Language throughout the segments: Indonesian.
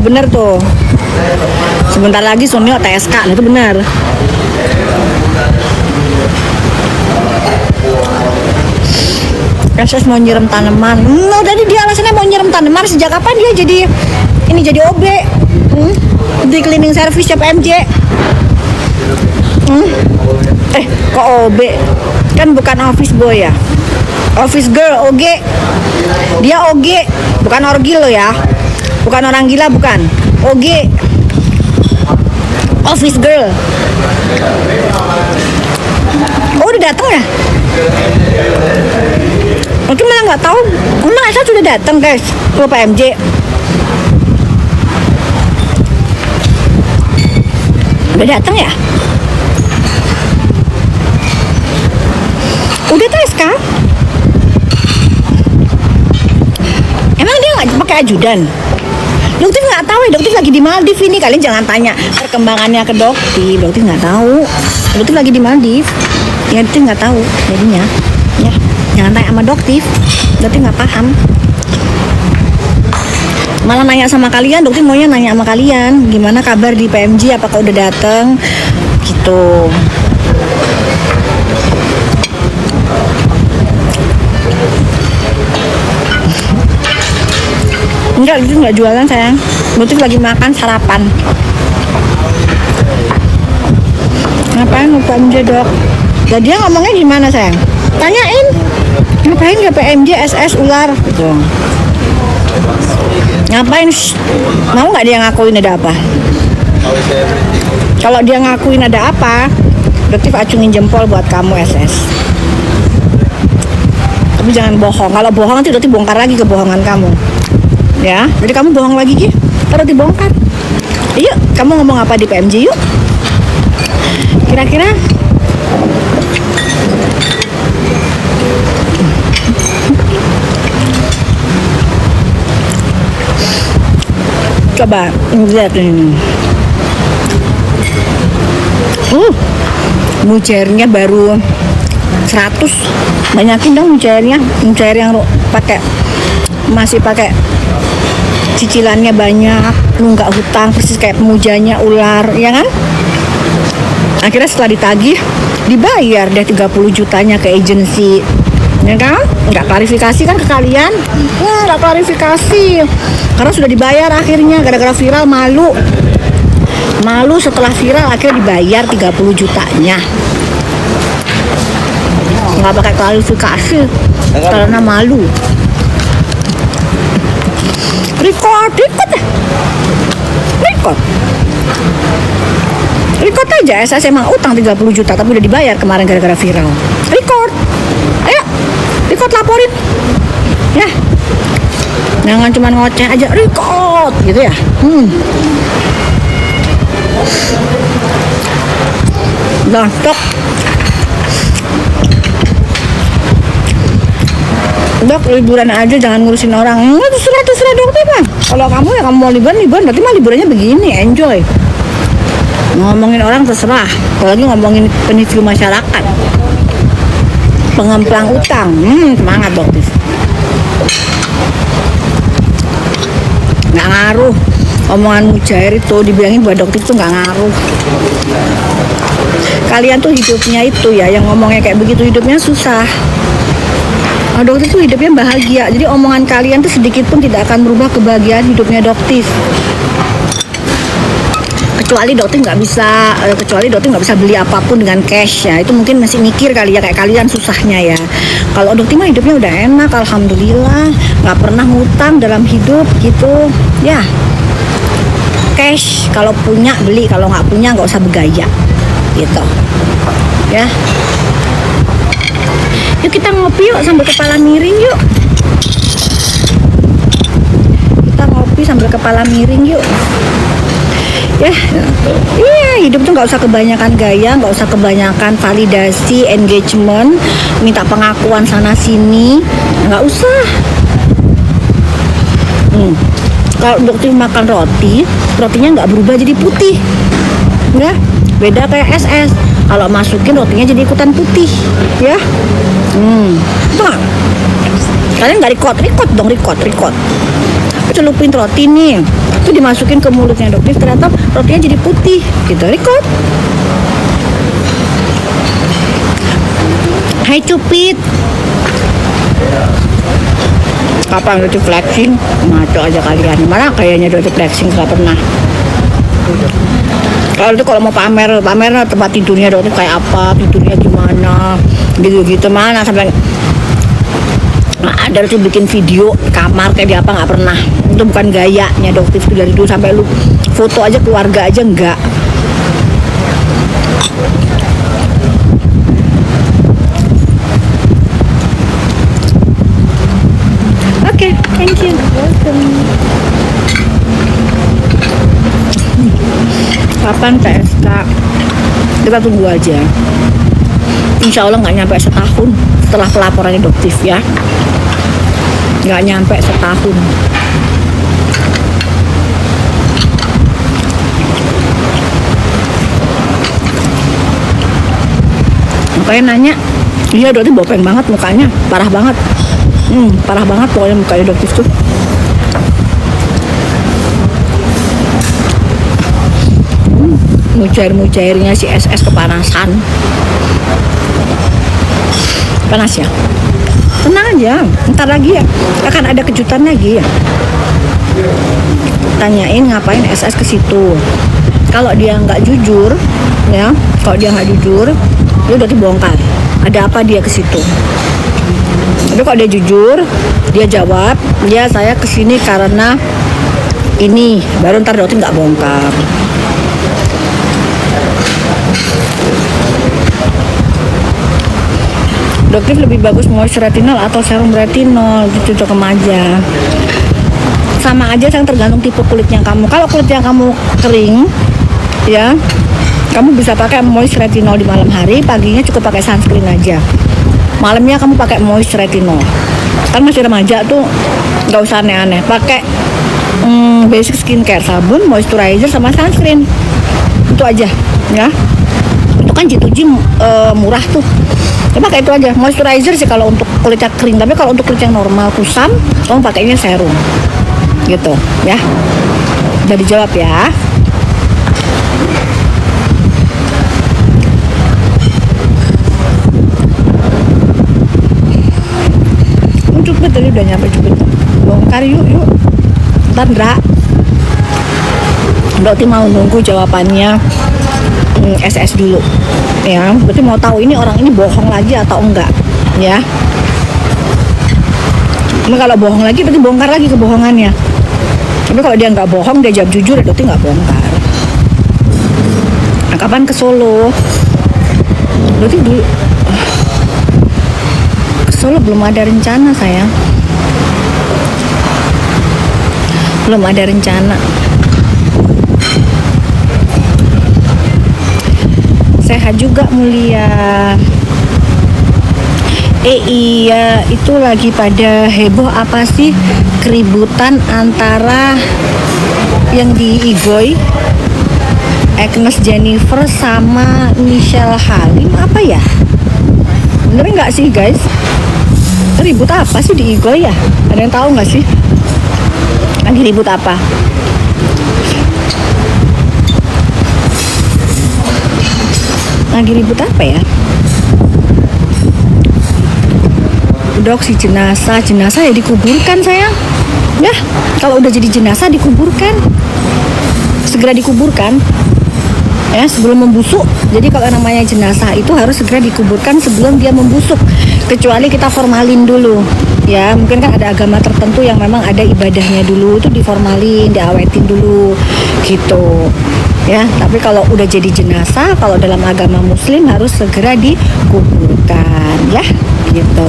Itu bener tuh. Sebentar lagi Sunil TSK, itu benar. SS mau nyiram tanaman. Tadi dia alasannya mau nyiram tanaman. Sejak kapan dia jadi OB? Di cleaning service PMJ. Kok OB? Kan bukan office boy ya. Office girl, OG. Dia OG, bukan orgi lo ya. Bukan orang gila, bukan. OG. Office girl. Oh, udah datang ya? Mungkin malah nggak tahu. Emang Esa sudah datang guys ke PMJ. Udah datang ya? Udah tes kah? Emang dia nggak pakai ajudan? Dokter nggak tahu ya, dokter lagi di Maldives ini. Kalian jangan tanya perkembangannya ke dokter nggak tahu. Dokter lagi di Maldives. Ya dokter nggak tahu jadinya. Ya, jangan tanya sama dokter nggak paham. Malah nanya sama kalian, dokter maunya nanya sama kalian gimana kabar di PMJ, apakah udah dateng gitu. Enggak, itu nggak jualan sayang. Dokter lagi makan sarapan. Ngapain lupa PMJ dok? Jadi dia ngomongnya gimana sayang? Tanyain. Ngapain ke PMJ SS ular gitu. Ngapain? Mau nggak dia ngakuin ada apa? Kalau dia ngakuin ada apa, dokter acungin jempol buat kamu SS. Tapi jangan bohong. Kalau bohong nanti dokter bongkar lagi kebohongan kamu. Ya, jadi kamu bohong lagi Ki, terus dibongkar. Yuk, kamu ngomong apa di PMJ yuk? Kira-kira? Coba lihat ini. Mujairnya baru 100. Banyakin dong mujairnya. Mujair yang masih pakai cicilannya banyak, nunggak hutang persis kayak pemujanya ular, ya kan? Akhirnya setelah ditagih dibayar deh 30 jutanya ke agensi, ya kan? Nggak klarifikasi kan ke kalian? Nggak klarifikasi karena sudah dibayar akhirnya, gara-gara viral malu setelah viral akhirnya dibayar 30 jutanya. Nggak pakai klarifikasi karena malu. Record aja. SS emang utang 30 juta tapi udah dibayar kemarin gara-gara viral. Record. Ayo, record laporin. Ya. Jangan cuma ngoceh aja, record gitu ya. Dok. Dok, liburan aja, jangan ngurusin orang. Terserah dokter bang. Kalau kamu ya kamu mau liburan, berarti mah liburannya begini, enjoy. Ngomongin orang terserah, apalagi ngomongin penipu masyarakat, pengemplang utang. Semangat dokter. Nggak ngaruh. Omongan mujair itu dibilangin buat dokter itu nggak ngaruh. Kalian tuh hidupnya itu ya, yang ngomongnya kayak begitu hidupnya susah. Dokter tuh hidupnya bahagia, jadi omongan kalian tuh sedikit pun tidak akan merubah kebahagiaan hidupnya dokter. Kecuali dokter nggak bisa beli apapun dengan cash ya, itu mungkin masih mikir kali ya, kayak kalian susahnya ya. Kalau dokter mah hidupnya udah enak, alhamdulillah, nggak pernah ngutang dalam hidup gitu ya. Cash, kalau punya beli, kalau nggak punya nggak usah bergaya gitu ya. Yuk kita ngopi yuk sambil kepala miring yuk. Kita ngopi sambil kepala miring yuk. Ya, iya, hidup tuh nggak usah kebanyakan gaya, nggak usah kebanyakan validasi, engagement, minta pengakuan sana sini, nggak usah. Kalau dokter makan rotinya nggak berubah jadi putih, ya. Beda kayak SS. Kalau masukin rotinya jadi ikutan putih, ya. Tuh, kalian nggak record dong. celupin roti nih, itu dimasukin ke mulutnya dokter, ternyata rotinya jadi putih gitu. Record. Hai Cupit, kapan udah flexing? Ngaco aja kalian. Mana kayaknya udah flexing nggak pernah. Kalau itu kalau mau pamer tempat tidurnya dokter kayak apa, tidurnya gimana, gitu mana sampai ada tuh bikin video kamar kayak di apa, nggak pernah. Itu bukan gayanya dokter dari dulu sampai lu foto aja keluarga aja enggak. Oke, thank you. Welcome. Kapan TSK? Kita tunggu aja. Insya Allah nggak nyampe setahun setelah pelaporannya dokter ya. Nggak nyampe setahun. Makanya nanya, iya dokter bopeng banget mukanya, parah banget. Parah banget pokoknya mukanya dokter tuh. Mucair-mucairnya si SS kepanasan. Panas ya? Tenang aja, ntar lagi ya akan ada kejutan lagi ya. Tanyain ngapain SS ke situ. Kalau dia nggak jujur, ya, kalau dia nggak jujur, dia udah dibongkar. Ada apa dia ke situ? Tapi kalau dia jujur, dia jawab, ya saya kesini karena ini, baru ntar dokter nggak bongkar. Dokter lebih bagus moist retinol atau serum retinol, itu cocok aja. Sama aja, yang tergantung tipe kulitnya kamu. Kalau kulitnya kamu kering, ya, kamu bisa pakai moist retinol di malam hari, paginya cukup pakai sunscreen aja. Malamnya kamu pakai moist retinol. Kan masih remaja tuh, nggak usah aneh-aneh. Pakai basic skincare, sabun, moisturizer, sama sunscreen. Itu aja, ya. Itu kan G2G murah tuh. Coba kayak itu aja, moisturizer sih kalau untuk kulitnya kering, tapi kalau untuk kulit yang normal kusam, kamu pakainya serum, gitu, ya. Udah dijawab ya. Cupit tadi udah nyampe Cupit, bongkar yuk. Ntar Ndra, dokter mau nunggu jawabannya SS dulu ya, berarti mau tahu ini orang ini bohong lagi atau enggak ya. Nah, kalau bohong lagi berarti bongkar lagi kebohongannya. Tapi kalau dia nggak bohong, dia jawab jujur, berarti nggak bongkar. Nah, kapan ke Solo? Berarti dulu ke Solo belum ada rencana sayang, belum ada rencana. Sehat juga mulia. Iya, itu lagi pada heboh apa sih, keributan antara yang di Igoy, Agnes Jennifer sama Michelle Halim, apa ya? Bener nggak sih guys? Ribut apa sih di Igoy ya? Ada yang tahu nggak sih? Lagi ribut apa? Lagi ribut apa ya? Dok, si jenazah ya dikuburkan sayang. Ya, kalau udah jadi jenazah dikuburkan, segera dikuburkan. Ya, sebelum membusuk. Jadi kalau namanya jenazah itu harus segera dikuburkan sebelum dia membusuk. Kecuali kita formalin dulu. Ya, mungkin kan ada agama tertentu yang memang ada ibadahnya dulu, itu diformalin, diawetin dulu, gitu. Ya, tapi kalau udah jadi jenazah, kalau dalam agama Muslim harus segera dikuburkan, ya, gitu.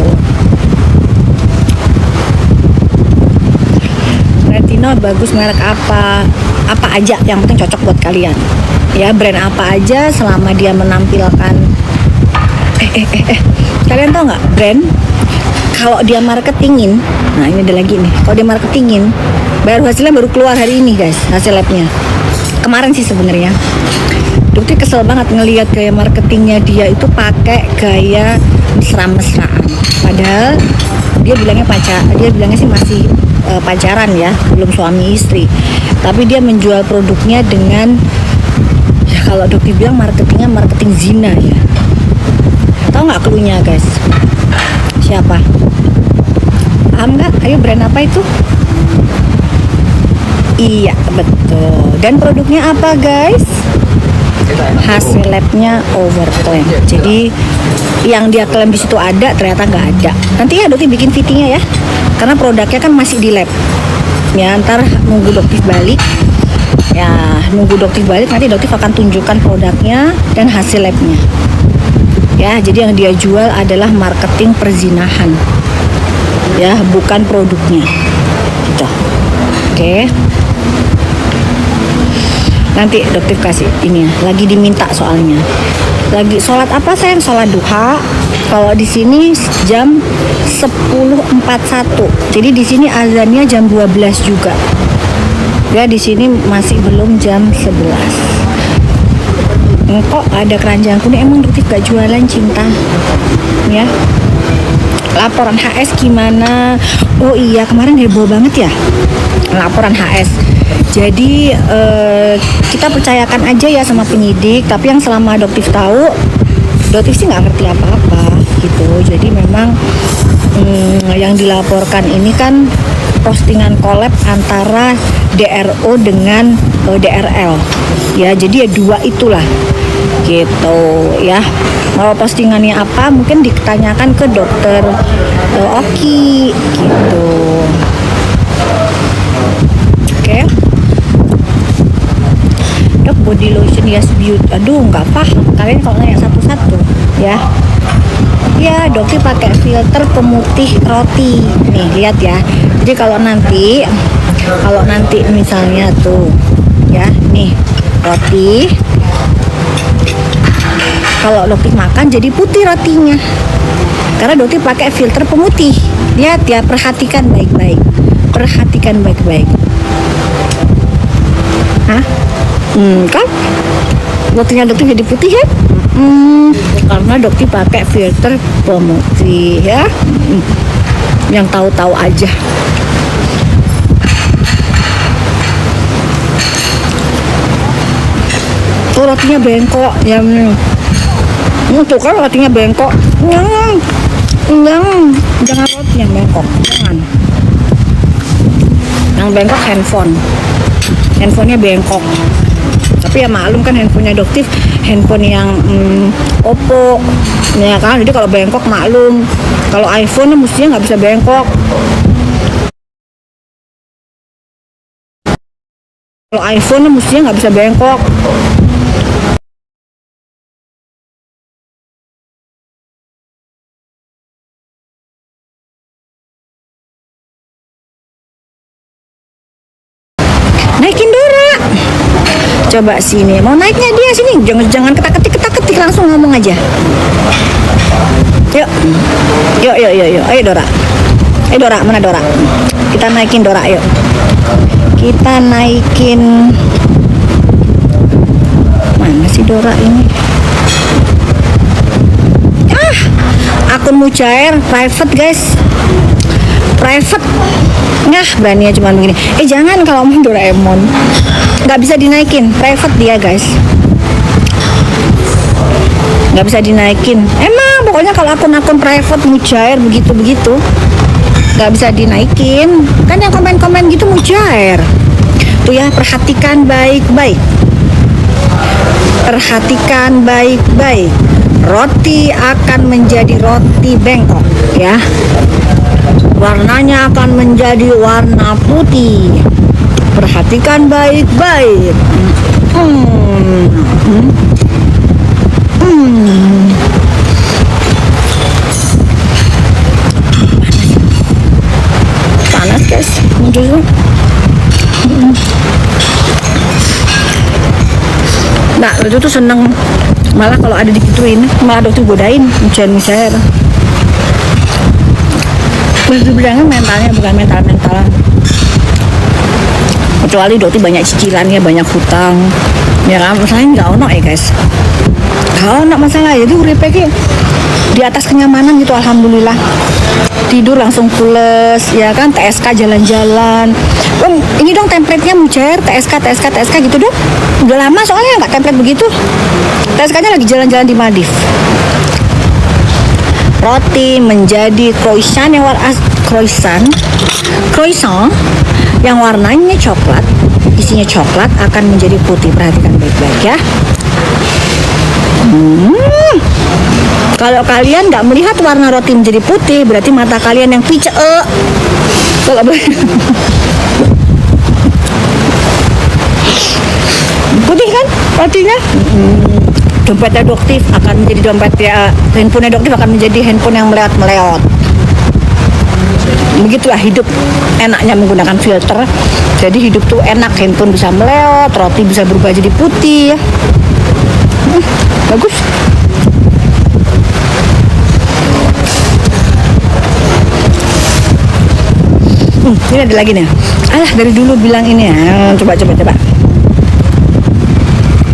Retinol bagus merek apa? Apa aja yang penting cocok buat kalian. Ya, brand apa aja selama dia menampilkan. Kalian tau nggak brand? Kalau dia marketingin, nah ini ada lagi nih. Kalau dia marketingin, hasilnya baru keluar hari ini guys, hasil labnya. Kemarin sih sebenarnya. Dokter kesel banget ngelihat gaya marketingnya dia itu pakai gaya mesra-mesraan. Padahal dia bilangnya dia bilangnya sih masih pacaran ya, belum suami istri. Tapi dia menjual produknya dengan, ya kalau dokter bilang marketingnya marketing zina ya. Tahu nggak cluenya guys? Siapa? Paham nggak? Ayo, brand apa itu? Iya betul. Dan produknya apa guys? Hasil labnya overclaim. Jadi yang dia klaim di situ ada, ternyata nggak ada. Nanti ya dokter bikin fittingnya ya, karena produknya kan masih di lab. Ya ntar nunggu dokter balik. Ya nunggu dokter balik, nanti dokter akan tunjukkan produknya dan hasil labnya. Ya, jadi yang dia jual adalah marketing perzinahan. Ya, bukan produknya. Gitu. Oke. Nanti dokter kasih ini, lagi diminta soalnya. Lagi sholat apa sayang? Sholat duha. Kalau di sini jam 10.41. Jadi di sini azannya jam 12 juga. Ya, di sini masih belum jam 11. Kok ada keranjang kuning? Emang dokter gak jualan cinta? Ya. Laporan HS gimana? Oh iya, kemarin heboh banget ya laporan HS. Jadi kita percayakan aja ya sama penyidik. Tapi yang selama dokter tahu, dokter sih nggak ngerti apa-apa gitu. Jadi memang yang dilaporkan ini kan postingan collab antara DRO dengan DRL. Ya, jadi ya dua itulah gitu ya. Kalau postingannya apa mungkin ditanyakan ke dokter Oki gitu. Oke. Dok, body lotion Yes Beauty. Aduh, nggak paham kalian kalau nanya satu-satu ya. Ya, dokter pakai filter pemutih roti. Nih, lihat ya. Jadi kalau nanti misalnya tuh ya, nih roti. Kalau dokter makan jadi putih rotinya. Karena dokter pakai filter pemutih. Lihat ya, perhatikan baik-baik. Perhatikan baik-baik. Hah? Kan? Rotinya dokter jadi putih ya? Karena dokter pakai filter pemutih ya. Yang tahu-tahu aja. Tuh rotinya bengkok ya. Tuh kan rotinya bengkok. Jangan rotinya bengkok. Jangan. Yang bengkok handphonenya bengkok. Tapi ya maklum kan handphonenya dokter, handphone yang Oppo ya kan. Jadi kalau bengkok maklum. Kalau iPhone mestinya nggak bisa bengkok. Kalau iPhone mestinya nggak bisa bengkok. Naikin Dora. Coba sini. Mau naiknya dia sini. Jangan ketak-ketik langsung ngomong aja. Yuk. Ayo Dora. Dora, mana Dora? Kita naikin Dora, yuk. Kita naikin. Mana sih Dora ini? Akun Mujair private guys. Private. Nah, beraninya cuma begini. Jangan kalau mau Doraemon. Nggak bisa dinaikin. Private dia guys. Nggak bisa dinaikin. Emang pokoknya kalau akun-akun private Mujair begitu-begitu nggak bisa dinaikin. Kan yang komen-komen gitu Mujair. Tuh ya, perhatikan baik-baik. Perhatikan baik-baik. Roti akan menjadi roti bengkok ya. Warnanya akan menjadi warna putih. Perhatikan baik-baik. Panas guys, justru. Nah, itu tuh seneng. Malah kalau ada digituin, malah dokter godain, misal. Bilangnya mentalnya bukan mental-mentalan. Kecuali dokter banyak cicilannya, banyak hutang. Ya kan, masalahnya nggak ono ya guys. Nggak ono masalah, jadi uripe ki di atas kenyamanan gitu, alhamdulillah. Tidur langsung pules, ya kan, TSK jalan-jalan. Ini dong template-nya Mujair, TSK gitu dong. Udah lama soalnya nggak template begitu. TSK-nya lagi jalan-jalan di Maldives. Roti menjadi croissant yang warnanya coklat, isinya coklat akan menjadi putih. Perhatikan baik-baik ya. Kalau kalian nggak melihat warna roti menjadi putih, berarti mata kalian yang picek. Kalau putih kan rotinya. Dompet deduktif akan menjadi handphone deduktif akan menjadi handphone yang meleot-meleot. Begitulah hidup enaknya menggunakan filter. Jadi hidup tuh enak, handphone bisa meleot, roti bisa berubah jadi putih. Bagus. Ini ada lagi nih. Alah, dari dulu bilang ini ya. Coba.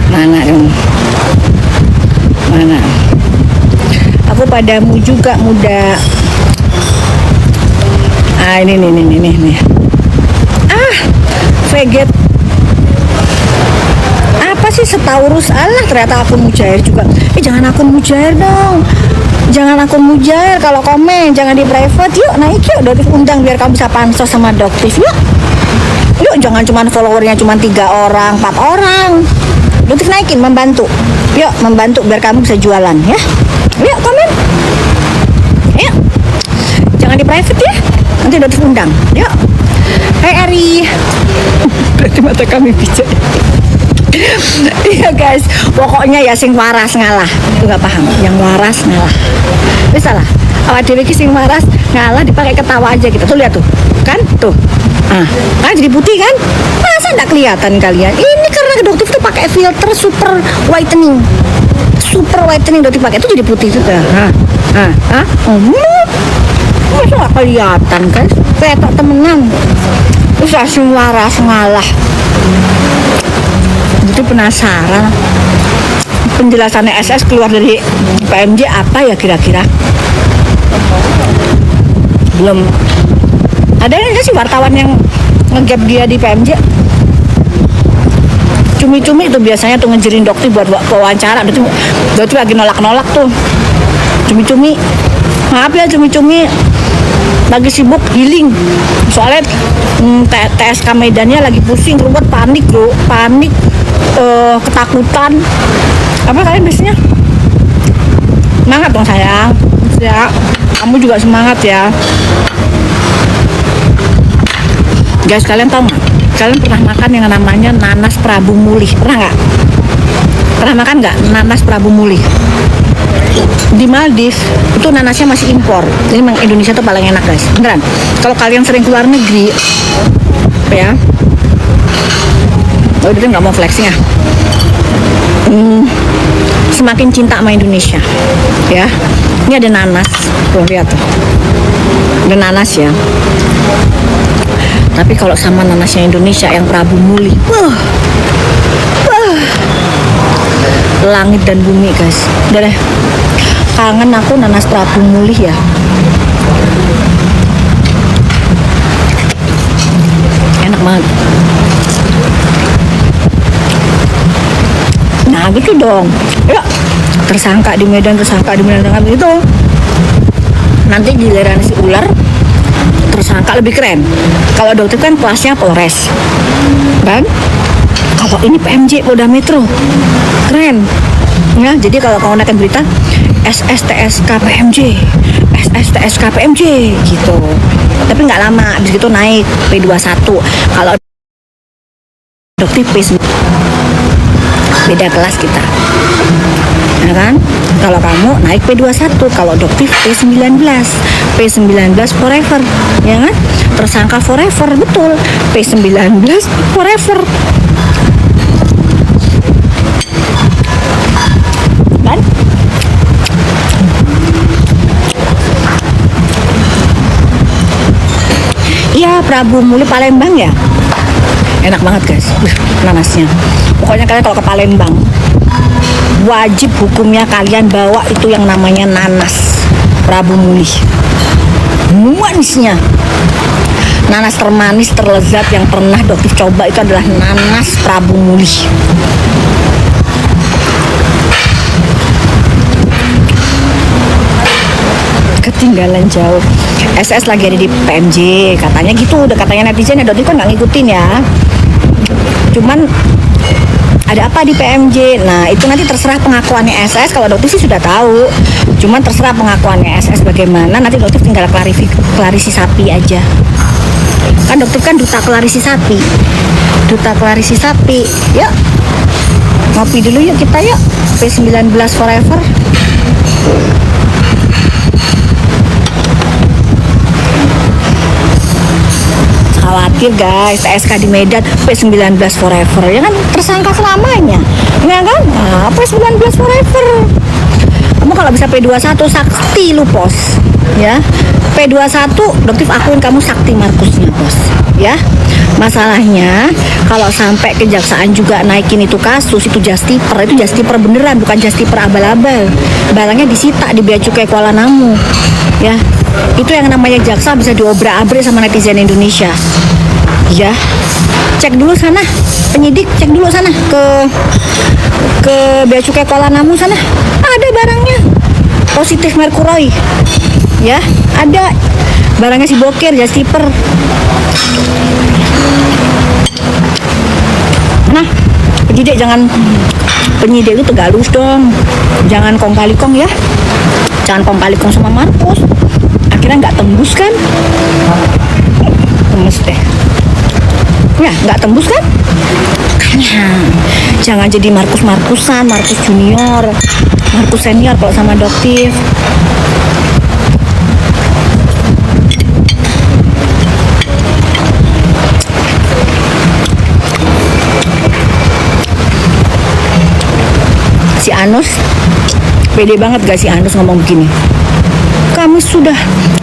Mana dong? Mana? Aku padamu juga muda. Ini. Veget. Apa sih Setaurus? Alah, ternyata akun Mujair juga. Jangan akun Mujair dong. Jangan akun Mujair, kalau komen jangan di private. Yuk naik yuk, Doktif undang biar kamu bisa pansos sama Doktif. Yuk jangan cuma followernya cuma 3 orang, 4 orang. Doktif naikin, membantu. Yuk membantu biar kamu bisa jualan ya. Yuk komen. Yuk. Jangan di private ya. Nanti Doktif undang. Yuk. Hai Ari. Berarti mata kami pijat. Iya guys, pokoknya ya sing waras ngalah. Itu nggak paham. Yang waras ngalah. Bisa lah. Awak dewe ki sing waras ngalah dipakai ketawa aja gitu. Tuh lihat tuh. Kan? Tuh. Kan jadi putih kan? Masa nggak kelihatan kalian? Ini karena Doktif tuh pakai filter super whitening. Super whitening Doktif pakai itu jadi putih tuh. Masa nggak kelihatan guys? Kayak tak temenan. Terus asing waras ngalah. Itu penasaran penjelasannya SS keluar dari PMJ apa ya kira-kira. Belum ada nggak sih wartawan yang ngegap dia di PMJ. Cumi-cumi itu biasanya tuh ngejerin Doktif buat wawancara. Doktif lagi nolak-nolak tuh. Cumi-cumi, maaf ya cumi-cumi lagi sibuk healing. Soalnya TSK Medannya lagi pusing, ruwet, panik bro, ketakutan. Apa kalian biasanya? Semangat dong sayang. Ya, kamu juga semangat ya. Guys, kalian tahu nggak? Kalian pernah makan yang namanya nanas Prabu Mulih? Pernah nggak? Pernah makan nggak nanas Prabu Mulih? Di Maldives itu nanasnya masih impor. Jadi memang Indonesia tuh paling enak guys, beneran. Kalau kalian sering keluar negeri, ya. Oh, dia nggak mau flexing ya. Semakin cinta sama Indonesia, ya. Ini ada nanas, tuh lihat tuh. Ada nanas ya. Tapi kalau sama nanasnya Indonesia yang Prabu Mulih, langit dan bumi guys. Udah deh, kangen aku nanas Prabu Mulih ya. Enak banget. Nah gitu dong. Ya, tersangka di Medan itu. Nanti giliran si ular tersangka lebih keren. Kalau Doktif kan kelasnya Polres, kan? Kalau ini PMJ Polda Metro, keren. Ya, jadi kalau kamu naikin berita SSTSK PMJ gitu. Tapi nggak lama, habis itu naik P21. Kalau Doktif P9, beda kelas kita. Ya kan? Kalau kamu naik P21, kalau Doktif P19 forever, ya kan? Tersangka forever, betul. P19 forever. Kan? Iya, Prabu Mulih Palembang ya. Enak banget guys, nanasnya. Pokoknya kalian kalau ke Palembang, wajib hukumnya kalian bawa itu yang namanya nanas. Prabu Muli. Manisnya. Nanas termanis terlezat yang pernah dokter coba itu adalah nanas Prabu Muli. Ketinggalan jauh. SS lagi ada di PMJ katanya gitu, udah katanya netizen ya. Dokter kan nggak ngikutin ya, cuman ada apa di PMJ. Nah itu nanti terserah pengakuannya SS. Kalau dokter sih sudah tahu, cuman terserah pengakuannya SS bagaimana. Nanti dokter tinggal klarisi sapi aja. Kan dokter kan duta klarisi sapi, duta klarisi sapi. Yuk ngopi dulu yuk kita yuk. P19 forever. Khawatir guys, TSK di Medan P19 forever ya kan, tersangka selamanya ya kan. Nah, P19 forever. Kamu kalau bisa P21 sakti lu pos ya. P21 dokter akuin kamu sakti Markusnya bos ya. Masalahnya kalau sampai kejaksaan juga naikin itu kasus, itu justiper, itu justiper beneran, bukan justiper abal-abal. Barangnya disita di Bea Cukai Kuala Namu ya. Itu yang namanya jaksa bisa diobrak-abrik sama netizen Indonesia ya. Cek dulu sana, penyidik cek dulu sana ke Bea Cukai Kuala Namu sana, ada barangnya positif merkuri ya, ada barangnya si Bokir justiper. Nah penyidik itu tegalus dong, jangan kong kali kong ya, jangan kong kali kong sama Markus. Akhirnya nggak tembus kan, tembus deh ya, nggak tembus kan. Jangan jadi Markusan, Markus junior, Markus senior kalau sama dokter. Si Anus pede banget gak si Anus ngomong begini, kami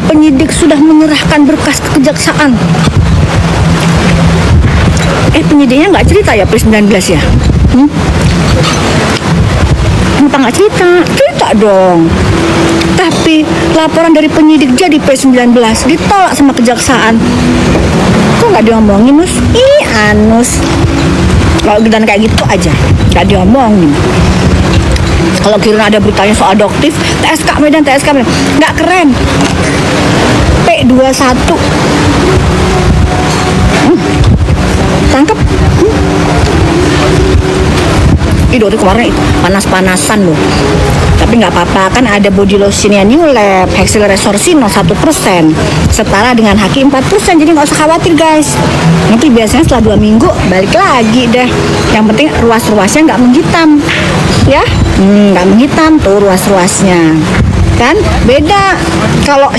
penyidik sudah menyerahkan berkas ke kejaksaan. Penyidiknya nggak cerita ya P19 ya? Kenapa nggak cerita? Cerita dong. Tapi laporan dari penyidik jadi P19 ditolak sama kejaksaan. Kok nggak diomongin, Nus? Ih, Anus. Kalau dan kayak gitu aja, nggak diomongin. Kalau kira ada beritanya soal doktif, TSK Medan, nggak keren. P21 tangkap. Itu kemarin panas-panasan loh. Tapi nggak apa-apa, kan ada body lotionnya New Lab, Hexil Resorsi 01%, setara dengan Haki 4%, jadi nggak usah khawatir guys. Nanti biasanya setelah 2 minggu balik lagi deh. Yang penting ruas-ruasnya nggak menghitam ya, nggak menghitam tuh ruas-ruasnya kan. Beda kalau